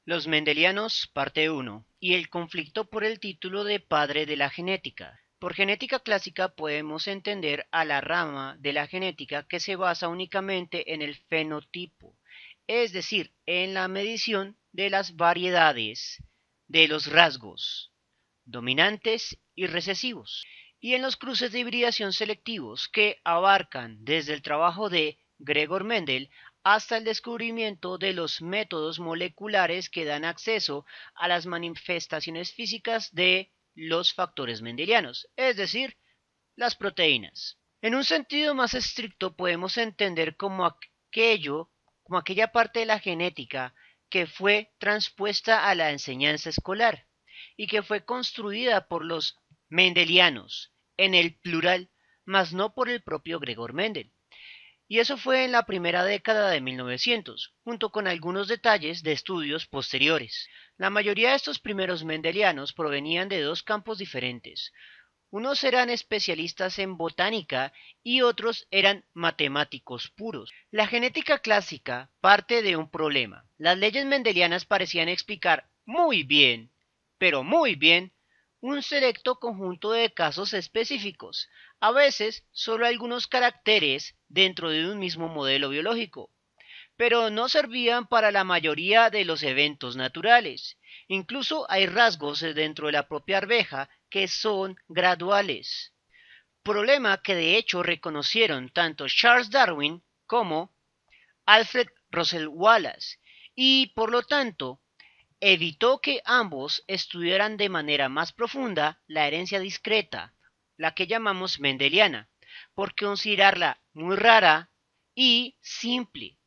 Los Mendelianos, parte 1, y el conflicto por el título de padre de la genética. Por genética clásica podemos entender a la rama de la genética que se basa únicamente en el fenotipo, es decir, en la medición de las variedades de los rasgos dominantes y recesivos, y en los cruces de hibridación selectivos que abarcan desde el trabajo de Gregor Mendel hasta el descubrimiento de los métodos moleculares que dan acceso a las manifestaciones físicas de los factores mendelianos, es decir, las proteínas. En un sentido más estricto podemos entender como aquella parte de la genética que fue transpuesta a la enseñanza escolar y que fue construida por los mendelianos, en el plural, mas no por el propio Gregor Mendel. Y eso fue en la primera década de 1900, junto con algunos detalles de estudios posteriores. La mayoría de estos primeros mendelianos provenían de dos campos diferentes. Unos eran especialistas en botánica y otros eran matemáticos puros. La genética clásica parte de un problema. Las leyes mendelianas parecían explicar muy bien, pero muy bien, un selecto conjunto de casos específicos, a veces solo algunos caracteres dentro de un mismo modelo biológico, pero no servían para la mayoría de los eventos naturales. Incluso hay rasgos dentro de la propia arveja que son graduales, problema que de hecho reconocieron tanto Charles Darwin como Alfred Russel Wallace, y por lo tanto evitó que ambos estudiaran de manera más profunda la herencia discreta, la que llamamos mendeliana, por considerarla muy rara y simple,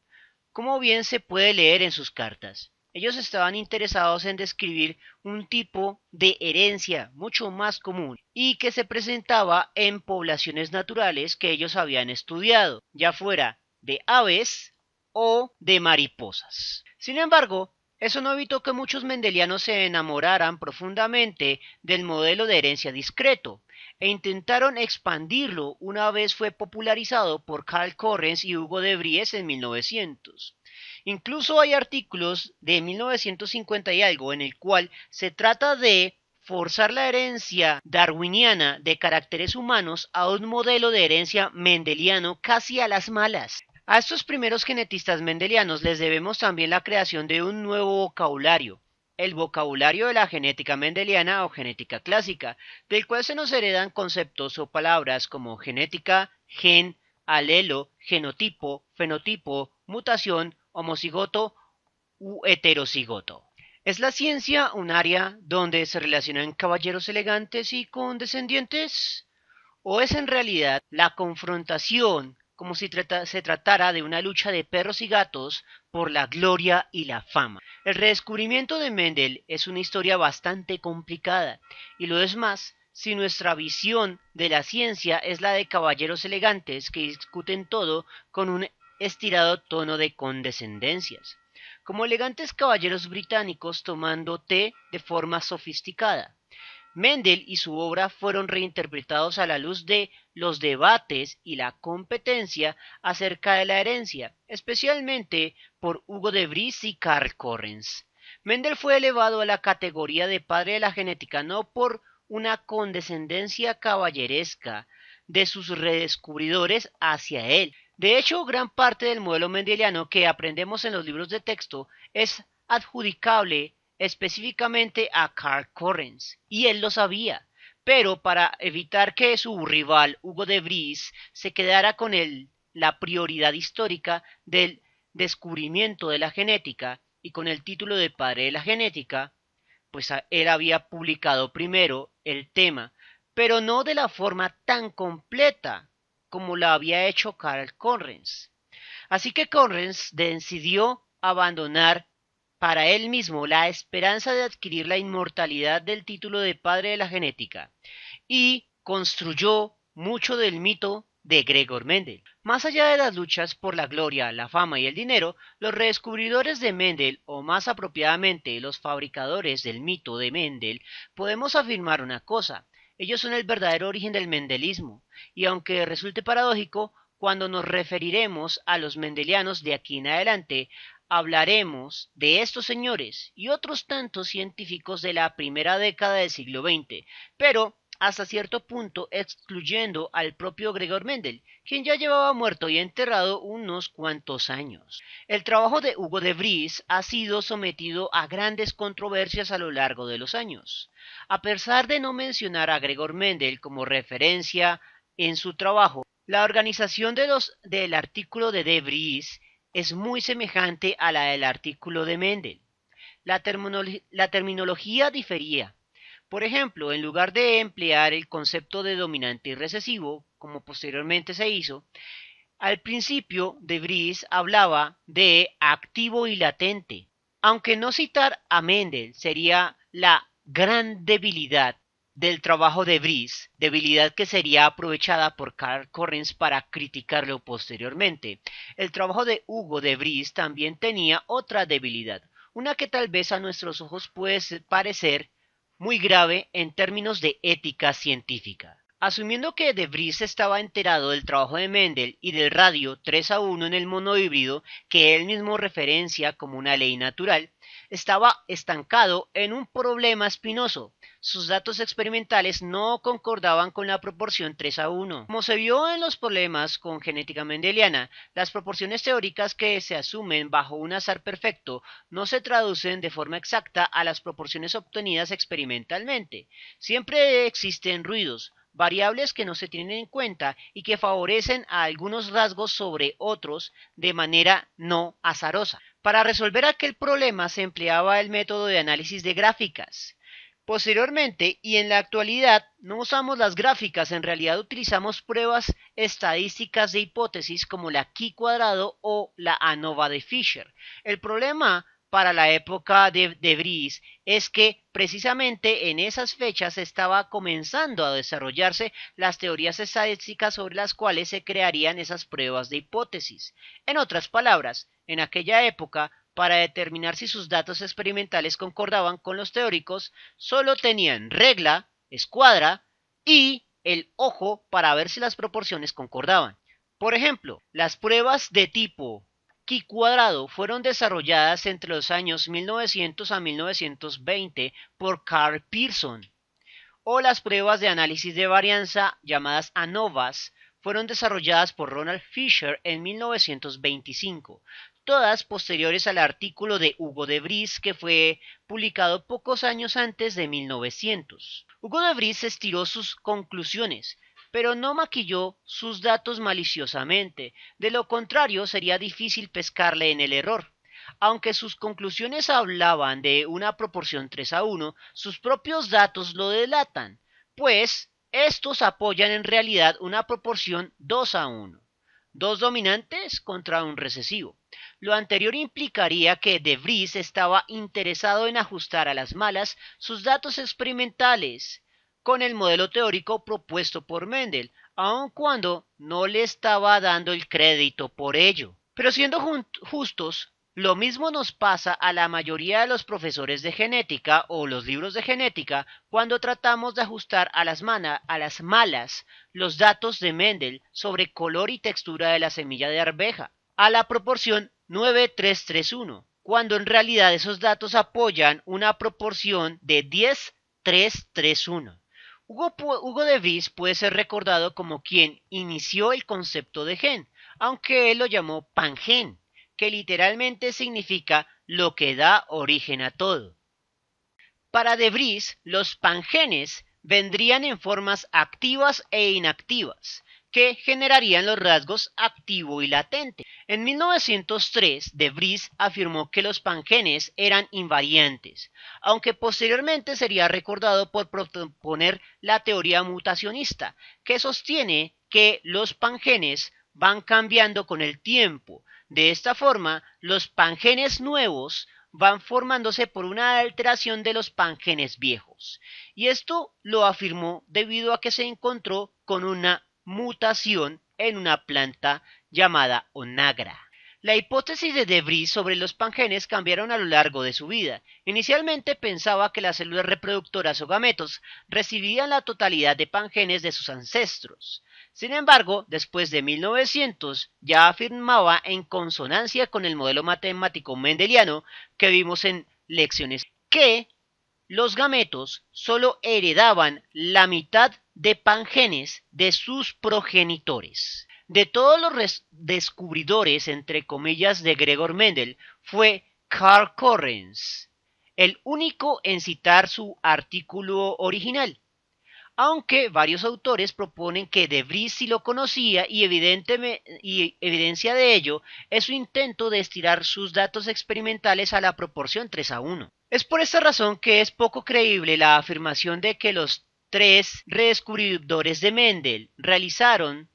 como bien se puede leer en sus cartas. Ellos estaban interesados en describir un tipo de herencia mucho más común y que se presentaba en poblaciones naturales que ellos habían estudiado, ya fuera de aves o de mariposas. Sin embargo, eso no evitó que muchos mendelianos se enamoraran profundamente del modelo de herencia discreto e intentaron expandirlo una vez fue popularizado por Carl Correns y Hugo de Vries en 1900. Incluso hay artículos de 1950 y algo en el cual se trata de forzar la herencia darwiniana de caracteres humanos a un modelo de herencia mendeliano casi a las malas. A estos primeros genetistas mendelianos les debemos también la creación de un nuevo vocabulario, el vocabulario de la genética mendeliana o genética clásica, del cual se nos heredan conceptos o palabras como genética, gen, alelo, genotipo, fenotipo, mutación, homocigoto u heterocigoto. ¿Es la ciencia un área donde se relacionan caballeros elegantes y condescendientes? ¿O es en realidad la confrontación como si se tratara de una lucha de perros y gatos por la gloria y la fama? El redescubrimiento de Mendel es una historia bastante complicada, y lo es más si nuestra visión de la ciencia es la de caballeros elegantes que discuten todo con un estirado tono de condescendencias, como elegantes caballeros británicos tomando té de forma sofisticada. Mendel y su obra fueron reinterpretados a la luz de los debates y la competencia acerca de la herencia, especialmente por Hugo de Vries y Karl Correns. Mendel fue elevado a la categoría de padre de la genética no por una condescendencia caballeresca de sus redescubridores hacia él. De hecho, gran parte del modelo mendeliano que aprendemos en los libros de texto es adjudicable específicamente a Karl Correns, y él lo sabía, pero para evitar que su rival Hugo de Vries se quedara con la prioridad histórica del descubrimiento de la genética y con el título de padre de la genética, pues él había publicado primero el tema, pero no de la forma tan completa como lo había hecho Karl Correns. Así que Correns decidió abandonar para él mismo la esperanza de adquirir la inmortalidad del título de padre de la genética y construyó mucho del mito de Gregor Mendel. Más allá de las luchas por la gloria, la fama y el dinero, los redescubridores de Mendel, o más apropiadamente los fabricadores del mito de Mendel, podemos afirmar una cosa: ellos son el verdadero origen del mendelismo, y aunque resulte paradójico, cuando nos referiremos a los mendelianos de aquí en adelante, hablaremos de estos señores y otros tantos científicos de la primera década del siglo XX, pero hasta cierto punto excluyendo al propio Gregor Mendel, quien ya llevaba muerto y enterrado unos cuantos años. El trabajo de Hugo de Vries ha sido sometido a grandes controversias a lo largo de los años. A pesar de no mencionar a Gregor Mendel como referencia en su trabajo, la organización del artículo de Vries es muy semejante a la del artículo de Mendel. La terminología difería. Por ejemplo, en lugar de emplear el concepto de dominante y recesivo, como posteriormente se hizo, al principio de Vries hablaba de activo y latente. Aunque no citar a Mendel sería la gran debilidad del trabajo de Vries, debilidad que sería aprovechada por Karl Correns para criticarlo posteriormente. El trabajo de Hugo de Vries también tenía otra debilidad, una que tal vez a nuestros ojos puede parecer muy grave en términos de ética científica. Asumiendo que de Vries estaba enterado del trabajo de Mendel y del radio 3:1 en el monohíbrido, que él mismo referencia como una ley natural, estaba estancado en un problema espinoso. Sus datos experimentales no concordaban con la proporción 3:1. Como se vio en los problemas con genética mendeliana, las proporciones teóricas que se asumen bajo un azar perfecto no se traducen de forma exacta a las proporciones obtenidas experimentalmente. Siempre existen ruidos, variables que no se tienen en cuenta y que favorecen a algunos rasgos sobre otros de manera no azarosa. Para resolver aquel problema se empleaba el método de análisis de gráficas. Posteriormente y en la actualidad no usamos las gráficas, en realidad utilizamos pruebas estadísticas de hipótesis como la chi-cuadrado o la ANOVA de Fisher. El problema para la época de Vries es que precisamente en esas fechas estaba comenzando a desarrollarse las teorías estadísticas sobre las cuales se crearían esas pruebas de hipótesis. En otras palabras, en aquella época, para determinar si sus datos experimentales concordaban con los teóricos, solo tenían regla, escuadra y el ojo para ver si las proporciones concordaban. Por ejemplo, las pruebas de tipo Chi cuadrado fueron desarrolladas entre los años 1900 a 1920 por Karl Pearson, o las pruebas de análisis de varianza llamadas ANOVAs fueron desarrolladas por Ronald Fisher en 1925, todas posteriores al artículo de Hugo de Vries que fue publicado pocos años antes de 1900. Hugo de Vries estiró sus conclusiones, pero no maquilló sus datos maliciosamente, de lo contrario sería difícil pescarle en el error. Aunque sus conclusiones hablaban de una proporción 3:1, sus propios datos lo delatan, pues estos apoyan en realidad una proporción 2:1, dos dominantes contra un recesivo. Lo anterior implicaría que de Vries estaba interesado en ajustar a las malas sus datos experimentales con el modelo teórico propuesto por Mendel, aun cuando no le estaba dando el crédito por ello. Pero siendo justos, lo mismo nos pasa a la mayoría de los profesores de genética o los libros de genética cuando tratamos de ajustar a las malas los datos de Mendel sobre color y textura de la semilla de arveja a la proporción 9:3:3:1, cuando en realidad esos datos apoyan una proporción de 10:3:3:1. Hugo de Vries puede ser recordado como quien inició el concepto de gen, aunque él lo llamó pangen, que literalmente significa lo que da origen a todo. Para de Vries, los pangenes vendrían en formas activas e inactivas, que generarían los rasgos activo y latente. En 1903, de Vries afirmó que los pangenes eran invariantes, aunque posteriormente sería recordado por proponer la teoría mutacionista, que sostiene que los pangenes van cambiando con el tiempo. De esta forma, los pangenes nuevos van formándose por una alteración de los pangenes viejos. Y esto lo afirmó debido a que se encontró con una mutación en una planta llamada onagra. La hipótesis de De Vries sobre los pangenes cambiaron a lo largo de su vida. Inicialmente pensaba que las células reproductoras o gametos recibían la totalidad de pangenes de sus ancestros. Sin embargo, después de 1900, ya afirmaba en consonancia con el modelo matemático mendeliano que vimos en lecciones que los gametos solo heredaban la mitad de pangenes de sus progenitores. De todos los descubridores, entre comillas, de Gregor Mendel, fue Karl Correns el único en citar su artículo original, aunque varios autores proponen que De Vries sí lo conocía y evidencia de ello es su intento de estirar sus datos experimentales a la proporción 3:1. Es por esta razón que es poco creíble la afirmación de que los tres redescubridores de Mendel realizaron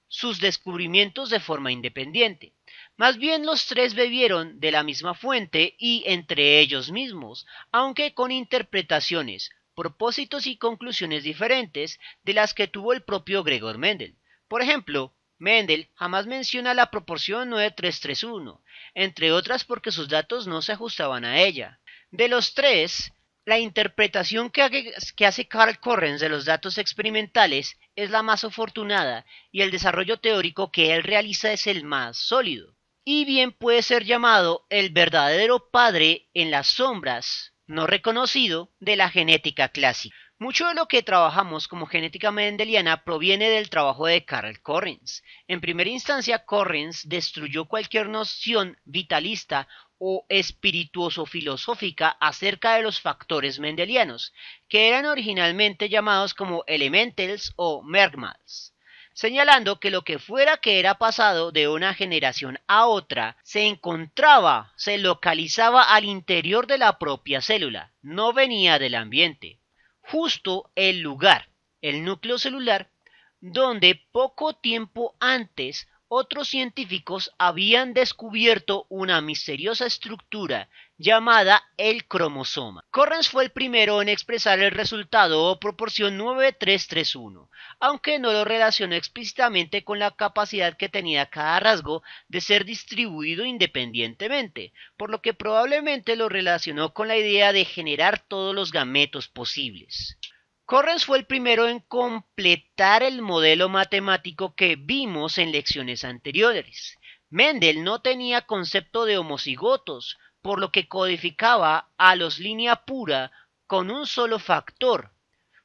sus descubrimientos de forma independiente. Más bien los tres bebieron de la misma fuente y entre ellos mismos, aunque con interpretaciones, propósitos y conclusiones diferentes de las que tuvo el propio Gregor Mendel. Por ejemplo, Mendel jamás menciona la proporción 9331, entre otras porque sus datos no se ajustaban a ella. De los tres, la interpretación que hace Karl Correns de los datos experimentales es la más afortunada y el desarrollo teórico que él realiza es el más sólido. Y bien puede ser llamado el verdadero padre en las sombras, no reconocido, de la genética clásica. Mucho de lo que trabajamos como genética mendeliana proviene del trabajo de Karl Correns. En primera instancia, Correns destruyó cualquier noción vitalista o espirituoso-filosófica acerca de los factores mendelianos, que eran originalmente llamados como elementals o merkmals, señalando que lo que fuera que era pasado de una generación a otra se localizaba al interior de la propia célula, no venía del ambiente. Justo el lugar, el núcleo celular, donde poco tiempo antes otros científicos habían descubierto una misteriosa estructura llamada el cromosoma. Correns fue el primero en expresar el resultado o proporción 9331, aunque no lo relacionó explícitamente con la capacidad que tenía cada rasgo de ser distribuido independientemente, por lo que probablemente lo relacionó con la idea de generar todos los gametos posibles. Correns fue el primero en completar el modelo matemático que vimos en lecciones anteriores. Mendel no tenía concepto de homocigotos, por lo que codificaba a los línea pura con un solo factor.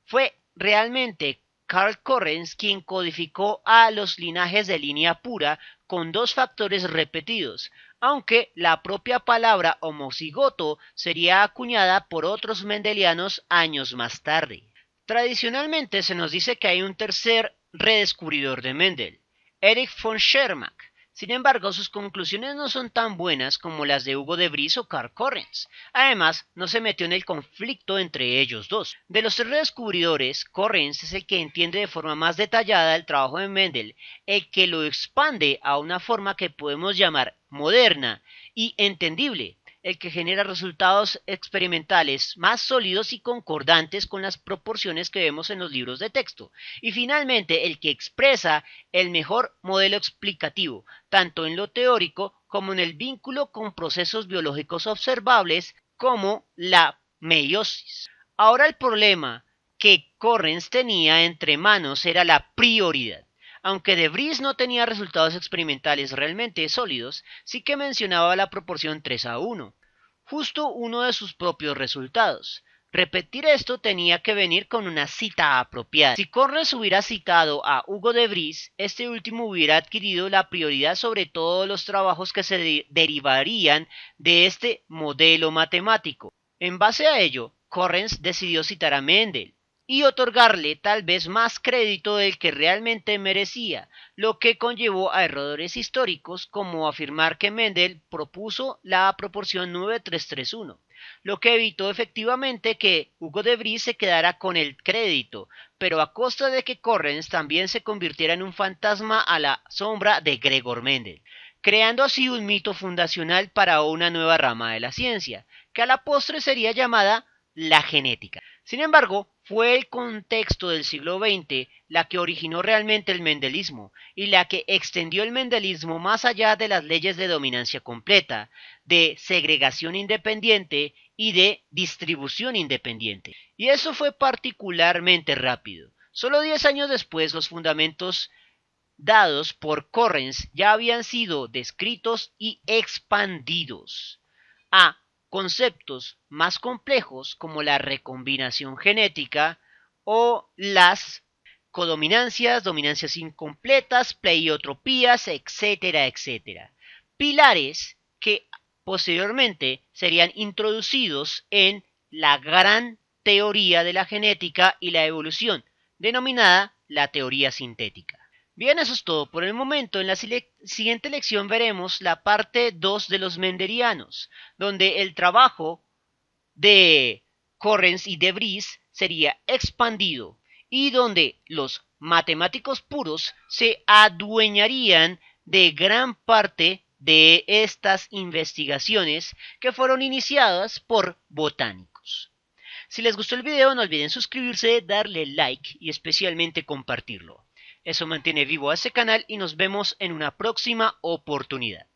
Fue realmente Karl Correns quien codificó a los linajes de línea pura con dos factores repetidos, aunque la propia palabra homocigoto sería acuñada por otros mendelianos años más tarde. Tradicionalmente se nos dice que hay un tercer redescubridor de Mendel, Erich von Schermach. Sin embargo, sus conclusiones no son tan buenas como las de Hugo de Vries o Karl Correns. Además, no se metió en el conflicto entre ellos dos. De los tres redescubridores, Correns es el que entiende de forma más detallada el trabajo de Mendel, el que lo expande a una forma que podemos llamar moderna y entendible, el que genera resultados experimentales más sólidos y concordantes con las proporciones que vemos en los libros de texto, y finalmente el que expresa el mejor modelo explicativo, tanto en lo teórico como en el vínculo con procesos biológicos observables como la meiosis. Ahora el problema que Correns tenía entre manos era la prioridad. Aunque De Vries no tenía resultados experimentales realmente sólidos, sí que mencionaba la proporción 3:1, justo uno de sus propios resultados. Repetir esto tenía que venir con una cita apropiada. Si Correns hubiera citado a Hugo de Vries, este último hubiera adquirido la prioridad sobre todos los trabajos que se derivarían de este modelo matemático. En base a ello, Correns decidió citar a Mendel y otorgarle tal vez más crédito del que realmente merecía, lo que conllevó a errores históricos como afirmar que Mendel propuso la proporción 9331, lo que evitó efectivamente que Hugo de Vries se quedara con el crédito, pero a costa de que Correns también se convirtiera en un fantasma a la sombra de Gregor Mendel, creando así un mito fundacional para una nueva rama de la ciencia, que a la postre sería llamada la genética. Sin embargo, fue el contexto del siglo XX la que originó realmente el mendelismo y la que extendió el mendelismo más allá de las leyes de dominancia completa, de segregación independiente y de distribución independiente. Y eso fue particularmente rápido. Solo 10 años después, los fundamentos dados por Correns ya habían sido descritos y expandidos a conceptos más complejos como la recombinación genética o las codominancias, dominancias incompletas, pleiotropías, etcétera, etcétera. Pilares que posteriormente serían introducidos en la gran teoría de la genética y la evolución, denominada la teoría sintética. Bien, eso es todo por el momento. En la siguiente lección veremos la parte 2 de los mendelianos, donde el trabajo de Correns y de Vries sería expandido y donde los matemáticos puros se adueñarían de gran parte de estas investigaciones que fueron iniciadas por botánicos. Si les gustó el video, no olviden suscribirse, darle like y especialmente compartirlo. Eso mantiene vivo a este canal y nos vemos en una próxima oportunidad.